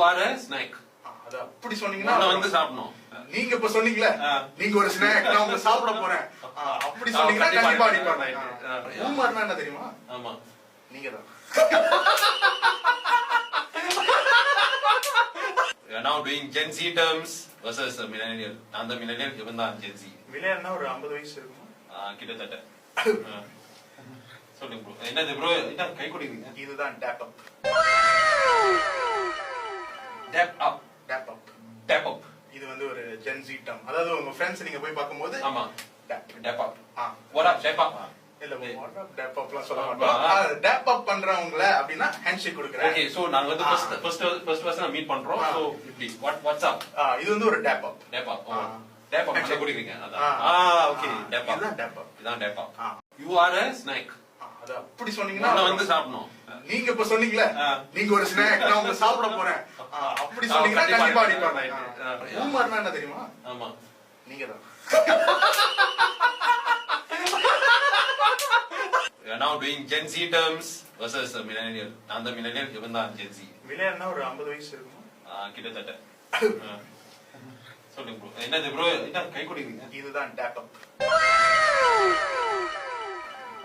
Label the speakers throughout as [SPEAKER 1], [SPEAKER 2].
[SPEAKER 1] are a snack.
[SPEAKER 2] அது அப்படி சொன்னீங்கன்னா
[SPEAKER 1] உன்னை வந்து சாப்பிடணும்.
[SPEAKER 2] நீங்க இப்ப சொன்னீங்களே நீங்க ஒரு ஸ்நாக் நான் உங்க சாப்பிட போறேன் அப்படி சொன்னீங்கன்னா கண்டிப்பா அடிப்பாங்க. ஊமர்னா என்ன தெரியுமா?
[SPEAKER 1] ஆமா
[SPEAKER 2] நீங்க தான்.
[SPEAKER 1] We are now doing Gen Z terms versus a millennial. நான் the millennial, இவன் தான் Gen Z.
[SPEAKER 2] விளையாடுனா ஒரு 50 வயசு இருக்குமா?
[SPEAKER 1] கிட்டத்தட்ட. சொல்லுங்க ப்ரோ. என்னது ப்ரோ? என்ன கை கொடுக்குறீங்க?
[SPEAKER 2] இதுதான் tape up.
[SPEAKER 1] Tap up.
[SPEAKER 2] Tap up.
[SPEAKER 1] Tap அப்.
[SPEAKER 2] இது வந்து ஒரு Gen Z term. அதாவது உங்க ஃப்ரெண்ட்ஸ் நீங்க போய் பாக்கும்போது
[SPEAKER 1] ஆமா டேப் அப். what up டேப் அப்.
[SPEAKER 2] இல்ல what up டேப் அப்லாம் சொல்ல மாட்டோம். டேப் அப் பண்றவங்கள அப்படினா ஹேண்ட்ஷேக் கொடுக்கறேன்.
[SPEAKER 1] ஓகே சோ நாங்க வந்து ஃபர்ஸ்ட் பர்சன் மீட் பண்றோம். சோ இப்படி வாட்ஸ் அப்.
[SPEAKER 2] இது வந்து ஒரு tap up.
[SPEAKER 1] Tap up. Tap up பண்ண குடிக்கிறீங்க அதான். Okay tap up.
[SPEAKER 2] இதான் டேப் அப்.
[SPEAKER 1] இதான் tap up. you are a snack.
[SPEAKER 2] அது அப்படி சொன்னீங்கன்னா
[SPEAKER 1] உன்னை வந்து சாப்பிடணும்.
[SPEAKER 2] நீங்க இப்ப சொன்னீங்களே நீங்க ஒரு ஸ்நாக் நான் உங்க சாப்பிட போறேன் அப்படி சொன்னீங்கன்னா கண்டிப்பா அடிப்பாங்க. ஊமர்னா என்ன தெரியுமா?
[SPEAKER 1] ஆமா
[SPEAKER 2] நீங்க தான்.
[SPEAKER 1] We are now doing Gen Z terms versus a millennial. நான் the millennial, இவன் தான் Gen Z.
[SPEAKER 2] விளையாடுனா ஒரு 50 வயசு இருக்குமா?
[SPEAKER 1] கிட்டத்தட்ட. சொல்லுங்க ப்ரோ. என்னது ப்ரோ? என்ன கை கொடுக்குறீங்க?
[SPEAKER 2] இதுதான் tape up.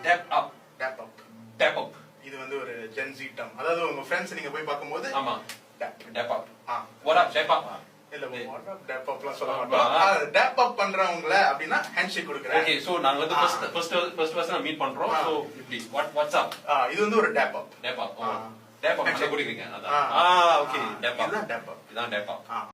[SPEAKER 1] Tap up.
[SPEAKER 2] Tap up.
[SPEAKER 1] Tap அப்.
[SPEAKER 2] இது வந்து ஒரு Gen Z term. அதாவது உங்க ஃப்ரெண்ட்ஸ் நீங்க போய் பாக்கும்போது
[SPEAKER 1] ஆமா டேப் அப். what up டேப் அப்.
[SPEAKER 2] இல்ல what up டேப் அப்லாம் சொல்ல மாட்டோம். டேப் அப் பண்றவங்கள அப்படினா ஹேண்ட்ஷேக் கொடுக்கறேன்.
[SPEAKER 1] ஓகே சோ நாங்க வந்து ஃபர்ஸ்ட் பர்சன் மீட் பண்றோம். சோ இப்படி வாட்ஸ் அப்.
[SPEAKER 2] இது வந்து ஒரு tap up.
[SPEAKER 1] Tap up. Tap up பண்ண குடிக்கிறீங்க அதான். Okay tap up.
[SPEAKER 2] இதான் டேப் அப்.
[SPEAKER 1] இதான் டேப் அப்.